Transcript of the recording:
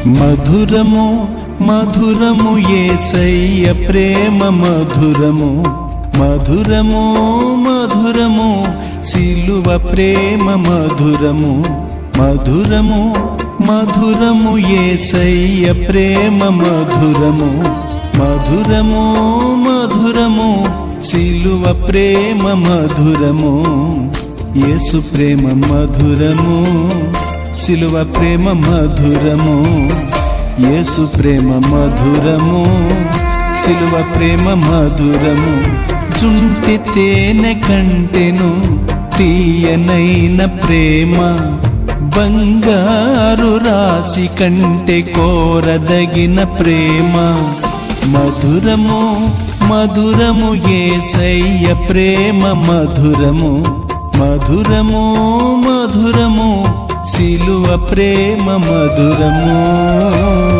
మధురము మధురము యేసయ్య ప్రేమ మధురము, మధురము మధురము సిలువ ప్రేమ మధురము, మధురము మధురము యేసయ్య ప్రేమ మధురము, మధురము మధురము సిలువ ప్రేమ మధురము. యేసు ప్రేమ మధురము, సిలువ ప్రేమ మధురము. యేసు ప్రేమ మధురము, సిలువ ప్రేమ మధురము. జుంటి తేనె కంటెను తీయనైన ప్రేమ, బంగారు రాశి కంటే కోరదగిన ప్రేమ. మధురము మధురము యేసయ్య ప్రేమ మధురము, మధురము మధురము సిలువ ప్రేమ మధురము.